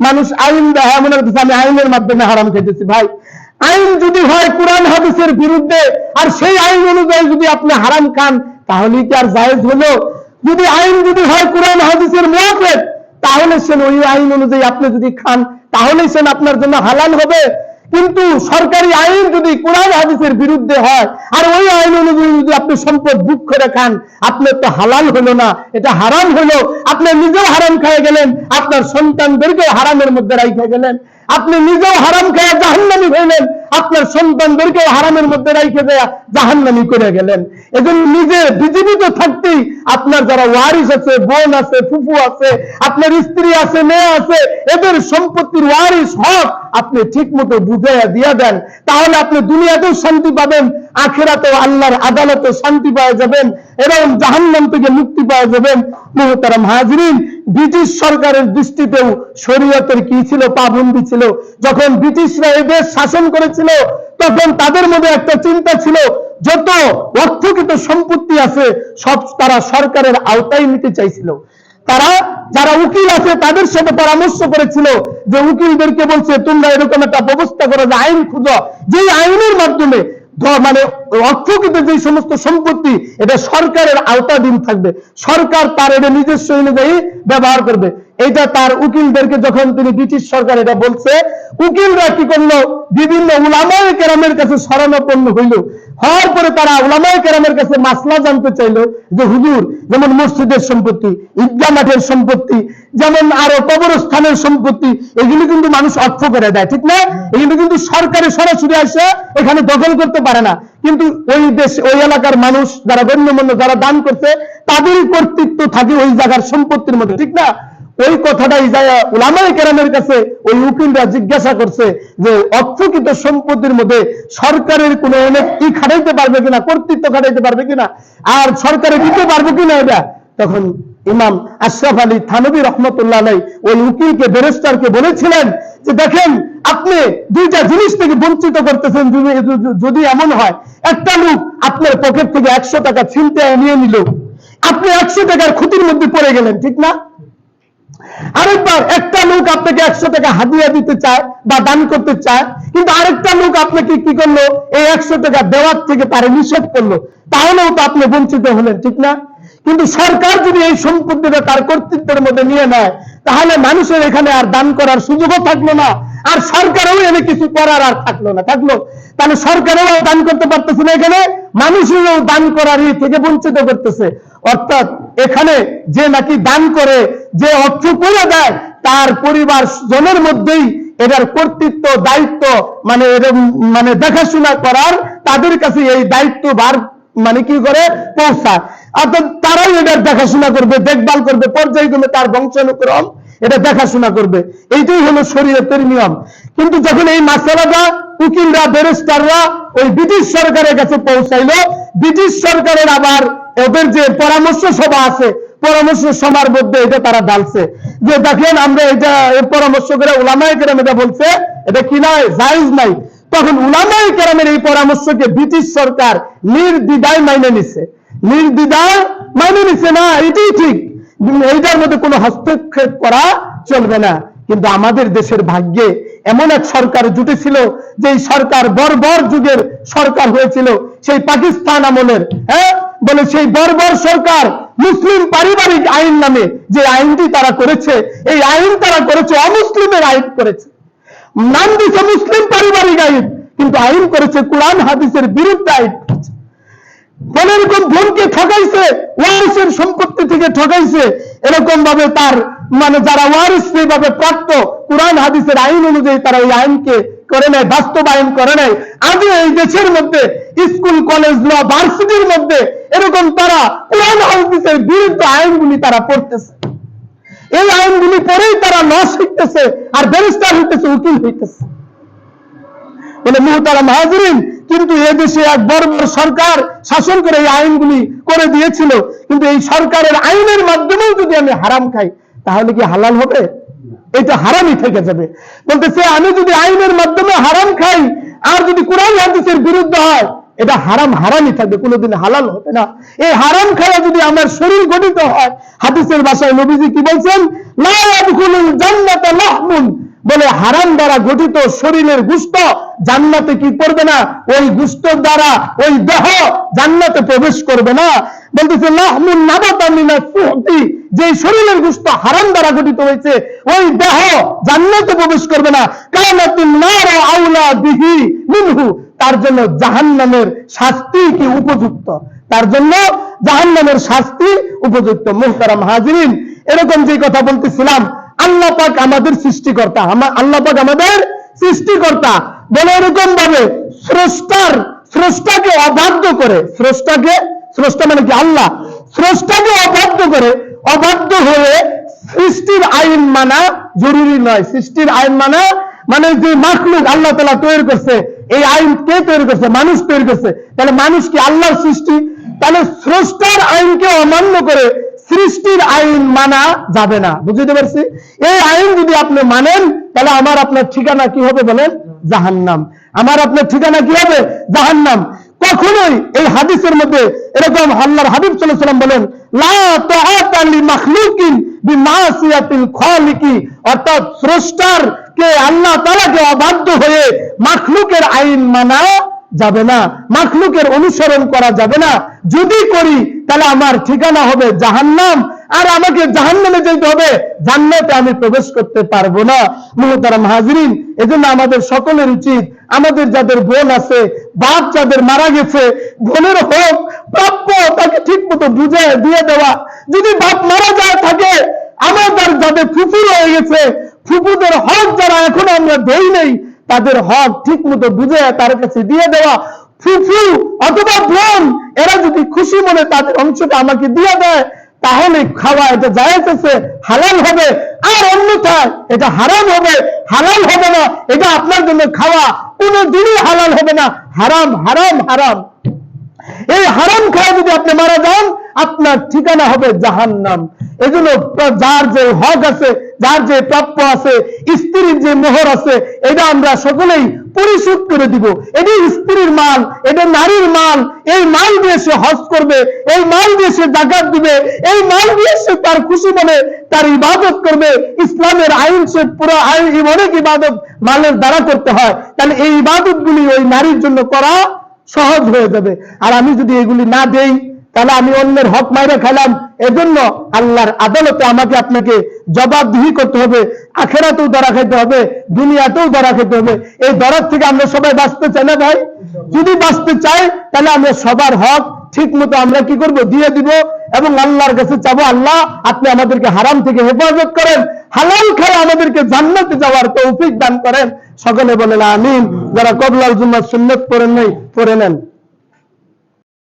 মানুষ আইন দেয়, মনে করতেছে আমি আইনের মাধ্যমে হারাম খেতেছি। ভাই, আইন যদি হয় কোরআন হাদিসের বিরুদ্ধে, আর সেই আইন অনুযায়ী যদি আপনি হারাম খান, তাহলে কি আর জায়েজ হলো? যদি আইন যদি হয় কোরআন হাদিসের মুআফিক, তাহলে সেন ওই আইন অনুযায়ী আপনি যদি খান, তাহলে সেন আপনার জন্য হালাল হবে। কিন্তু সরকারি আইন যদি কোরআন হাদিসের বিরুদ্ধে হয়, আর ওই আইন অনুযায়ী যদি আপনি সম্পদ ভোগ করে খান, আপনার তো হালাল হলো না, এটা হারাম হলো। আপনি নিজেও হারাম খেয়ে গেলেন, আপনার সন্তানদেরকেও হারামের মধ্যে রাখে গেলেন। আপনি নিজেও হারাম খেয়ে জাহান্নামী হইলেন, আপনার সন্তানদেরকেও হারামের মধ্যে রাইখে দেয়া জাহান্নামী করে গেলেন। এজন্য নিজে জীবিত থাকতেই আপনার যারা ওয়ারিস আছে, বোন আছে, ফুফু আছে, আপনার স্ত্রী আছে, মেয়ে আছে, এদের সম্পত্তির ওয়ারিস হক আপনি ঠিক মতো বুঝাইয়া দিয়া দেন, তাহলে আপনি দুনিয়াতেও শান্তি পাবেন, আখিরাতেও আল্লাহর আদালতে শান্তি পাওয়া যাবেন এবং জাহান্নাম থেকে মুক্তি পাওয়া যাবেন। মুহতারাম হাজিরিন, ব্রিটিশ সরকারের দৃষ্টিতেও শরীয়তের কি ছিল? পাবন্দি ছিল। যখন ব্রিটিশরা এই দেশ শাসন করেছিল তখন তাদের মধ্যে একটা চিন্তা ছিল, যত অর্থকৃত সম্পত্তি আছে সব তারা সরকারের আওতায় নিতে চাইছিল। তারা যারা উকিল আছে তাদের সাথে পরামর্শ করেছিল যে উকিলদেরকে বলছে তোমরা এরকম একটা ব্যবস্থা করো যে আইন খুঁজো, যে আইনের মাধ্যমে মানে অর্থকৃত যে সমস্ত সম্পত্তি এটা সরকারের আওতাধীন থাকবে, সরকার তার এটা নিজস্ব অনুযায়ী ব্যবহার করবে। এটা তার উকিলদেরকে যখন তিনি ব্রিটিশ সরকার এটা বলছে, উকিলরা কি করলো? বিভিন্ন উলামায়ে কেরামের কাছে শরণাপন্ন হইল। হওয়ার পরে তারা উলামায়ে কেরামের কাছে মাসলা জানতে চাইলো যে হুজুর, যেমন মসজিদের সম্পত্তি, ঈদগাহ মাঠের সম্পত্তি, যেমন আরো কবরস্থানের সম্পত্তি, এগুলো কিন্তু মানুষ অর্থ করে দেয়, ঠিক না? এগুলো কিন্তু সরকারে সরাসরি আসে এখানে দখল করতে পারে না, কিন্তু ওই দেশ ওই এলাকার মানুষ যারা গণ্যমান্য যারা দান করছে তাদেরই কর্তৃত্ব থাকে ওই জায়গার সম্পত্তির মধ্যে, ঠিক না? ওই কথাটাই যায় উলামায়ে কেরামের কাছে ওই উকিলরা জিজ্ঞাসা করছে যে অর্থকৃত সম্পত্তির মধ্যে সরকারের কোন অনেক কি খাটাইতে পারবে কিনা, কর্তৃত্ব খাটাইতে পারবে কিনা, আর সরকারে দিতে পারবে কিনা এটা। তখন ইমাম আশরাফ আলী থানভী রহমতুল্লাহ আলাইহি ওই উকিলকে, ব্যারিস্টারকে বলেছিলেন যে দেখেন, আপনি দুইটা জিনিস থেকে বঞ্চিত করতেছেন। যদি এমন হয় একটা লোক আপনার পকেট থেকে 100 টাকা ছিনতে নিয়ে নিল, আপনি 100 টাকার ক্ষতির মধ্যে পড়ে গেলেন, ঠিক না? আরেকবার একটা লোক আপনাকে 100 টাকা হাদিয়া দিতে চায় বা দান করতে চায়, কিন্তু আরেকটা লোক আপনাকে কি করলো? এই 100 টাকা দেওয়ার থেকে তারে নিষেধ করলো, তাহলেও তো আপনি বঞ্চিত হলেন, ঠিক না? কিন্তু সরকার যদি এই সম্পত্তিটা তার কর্তৃত্বের মধ্যে নিয়ে নেয়, তাহলে মানুষের এখানে আর দান করার সুযোগও থাকলো না, আর সরকারও এনে কিছু করার আর থাকলো না। তাহলে সরকারও দান করতে পারতেছে না, এখানে মানুষেরও দান করার থেকে বঞ্চিত করতেছে। অর্থাৎ এখানে যে নাকি দান করে, যে অর্থ করে দেয়, তার পরিবার জনের মধ্যেই এটার কর্তৃত্ব দায়িত্ব মানে দেখাশোনা করার তাদের কাছে এই দায়িত্ব ভার মানে কি করে পৌঁছায়। অর্থাৎ তারাই এটার দেখাশোনা করবে, দেখভাল করবে, পর্যায়ক্রমে তার বংশানুক্রম এটা দেখাশোনা করবে। এইটাই হলো শরীয়তের নিয়ম। কিন্তু যখন এই মাসালাটা উকিলরা, ব্যারিস্টাররা ওই ব্রিটিশ সরকারের কাছে পৌঁছাইলো, ব্রিটিশ সরকারের আবার ওদের যে পরামর্শ সভা আছে, পরামর্শ সভার মধ্যে এটা তারা ডালছে যে দেখেন আমরা এটা পরামর্শ করে উলামায়ে কেরাম এটা বলছে এটা কি নয়, জায়েজ নাই। তখন উলামায়ে কেরামের এই পরামর্শকে ব্রিটিশ সরকার নির্দ্বিধায় মাইনে নিছে, না এটাই ঠিক, এইটার মধ্যে কোনো হস্তক্ষেপ করা চলবে না। কিন্তু আমাদের দেশের ভাগ্যে এমন এক সরকার জুটেছিল, যে সরকার বর্বর যুগের সরকার হয়েছিল, সেই পাকিস্তান আমলের, বলে সেই বর্বর সরকার মুসলিম পারিবারিক আইন নামে যে আইনটি তারা করেছে, এই আইন তারা করেছে অমুসলিমের আইন করেছে, নাম দিয়েছে মুসলিম পারিবারিক আইন, কিন্তু আইন করেছে কোরআন হাদিসের বিরুদ্ধে আইন করেছে। বলে এরকম বোনকে ঠকাইছে, ওয়ারিসের সম্পত্তি থেকে ঠকাইছে, এরকম ভাবে তার মানে যারা ওয়ারিস সেইভাবে প্রাপ্ত কোরআন হাদিসের আইন অনুযায়ী তারা এই আইনকে করে নেয়, বাস্তবায়ন করে নেয়। আজও এই দেশের মধ্যে স্কুল, কলেজ, ল, ভার্সিটির মধ্যে এরকম তারা কোরআন হাদিসের বিরুদ্ধে আইনগুলি তারা পড়তেছে। এই আইনগুলি পড়েই তারা ল শিখতেছে, আর ব্যারিস্টার হইতেছে, উকিল হইতেছে। বলে মুহতারাম হাজিরিন, কিন্তু এদেশে এক বর্বর সরকার শাসন করে এই আইনগুলি করে দিয়েছিল, কিন্তু এই সরকারের আইনের মাধ্যমেও যদি আমি হারাম খাই তাহলে কি হালাল হবে? এটা হারামই থেকে যাবে। বলতেছে আমি যদি আইনের মাধ্যমে হারাম খাই আর যদি কোরআন হাদিসের বিরুদ্ধে হয়, এটা হারামই থাকবে, কোনোদিন হালাল হবে না। এই হারাম খাওয়া যদি আমার শরীর গঠিত হয়, হাদিসের ভাষায় নবীজি কি বলছেন? লা ইয়াদখুলুল জান্নাতা লাহমুন, বলে হারাম দ্বারা গঠিত শরীরের গোশত জান্নাতে কি করবে না, ওই গোশত দ্বারা ওই দেহ জান্নাতে প্রবেশ করবে না। বলতেছে লাহমুন নাবাতা মিনাস সুহতি, যে শরীরের গোশত হারাম দ্বারা গঠিত হয়েছে ওই দেহ জান্নাতে প্রবেশ করবে না। কানাতুন নার আউলা বিহি মিনহু, তার জন্য জাহান্নামের শাস্তি কি উপযুক্ত, তার জন্য জাহান্নামের শাস্তি উপযুক্ত। মুহতারাম হাজিরিন, এরকম যে কথা বলতেছিলাম, আল্লাহ পাক আমাদের সৃষ্টিকর্তা, আল্লাহ পাক আমাদের সৃষ্টিকর্তা। বলে এরকম ভাবে স্রষ্টাকে অবাধ্য করে, স্রষ্টা মানে কি আল্লাহ, স্রষ্টাকে অবাধ্য করে, অবাধ্য হয়ে সৃষ্টির আইন মানা জরুরি নয়। সৃষ্টির আইন মানা মানে যে মাখলুক আল্লাহ তাআলা তৈরি করছে, এই আইন কে তৈরি করছে? মানুষ তৈরি করছে। তাহলে মানুষ কি আল্লাহর সৃষ্টি? তাহলে স্রষ্টার আইনকে অমান্য করে সৃষ্টির আইন মানা যাবে না। বুঝতে পারছি? এই আইন যদি আপনি মানেন তাহলে আমার আপনার ঠিকানা কি হবে বলেন? জাহান্নাম। আমার আপনার ঠিকানা কি হবে? জাহান্নাম। কখনোই এই হাদিসের মধ্যে এরকম আল্লাহর হাবিব সাল্লাল্লাহু আলাইহি ওয়াসাল্লাম বলেন, লা তাআতা লিমাখলুকিন বিমাসিয়াতিল খালিকি, অর্থাৎ স্রষ্টার কে আল্লাহ তাআলাকে অবাধ্য হয়ে মাখলুকের আইন মানা যাবে না, মাখলুকের অনুসরণ করা যাবে না। যদি করি তাহলে আমার ঠিকানা হবে জাহান্নাম, আর আমাকে জাহান্নামে যেতে হবে, জান্নাতে আমি প্রবেশ করতে পারবো না। মুহতারাম হাজিরিন, এজন্য আমাদের সকলের উচিত, আমাদের যাদের বোন আছে, বাপ যাদের মারা গেছে, বোনের হক প্রাপ্য তাকে ঠিক মতো বুঝে দিয়ে দেওয়া। যদি বাপ মারা যায় থাকে, আমাদের যাদের ফুফু রয়ে গেছে, ফুফুদের হক যারা এখনো আমরা দেই নেই, তাদের হক ঠিক মতো বুঝে তার কাছে দিয়ে দেওয়া। ফুফু অথবা বোন এরা যদি খুশি মনে তাদের অংশটা আমাকে দিয়ে দেয়, তাহলে খাওয়া এটা জায়েজ আছে, হালাল হবে। আর অন্যথায় এটা হারাম হবে, হালাল হবে না। এটা আপনার জন্য খাওয়া কোনোদিনই হালাল হবে না, হারাম হারাম হারাম। এই হারাম খাওয়া যদি আপনি মারা যান, আপনার ঠিকানা হবে জাহান্নাম। এজন্য যার যে হক আছে, যার যে প্রাপ্য আছে, স্ত্রীর যে মোহর আছে, এটা আমরা সকলেই পরিশোধ করে দিব। এটি স্ত্রীর মাল, এটা নারীর মাল। এই মাল দিয়ে সে হজ করবে, এই মাল দিয়ে সে যাকাত দিবে, এই মাল দিয়ে সে তার খুশি মনে তার ইবাদত করবে। ইসলামের আইন সে পুরো আইন, অনেক ইবাদত মালের দ্বারা করতে হয়। তাহলে এই ইবাদত গুলি ওই নারীর জন্য করা সহজ হয়ে যাবে। আর আমি যদি এগুলি না দেই, তাহলে আমি অন্যের হক মাইরা খেলাম। এজন্য আল্লাহর আদালতে আমাকে আপনাকে জবাবদিহি করতে হবে। আখেরাতেও ধরা খেতে হবে, দুনিয়াতেও ধরা খেতে হবে। এই ধরার থেকে আমরা সবাই বাঁচতে চাই না ভাই? যদি বাঁচতে চাই তাহলে আমরা সবার হক ঠিক মতো আমরা কি করব? দিয়ে দিব, এবং আল্লাহর কাছে চাবো, আল্লাহ আপনি আমাদেরকে হারাম থেকে হেফাজত করেন, হালাল খেয়ে আমাদেরকে জান্নাতে যাওয়ার তৌফিক দান করেন। সকলে বলেন আমিন। যারা কবলাল জুম্মার সুন্নাত পড়েন নাই, পড়ে নেন।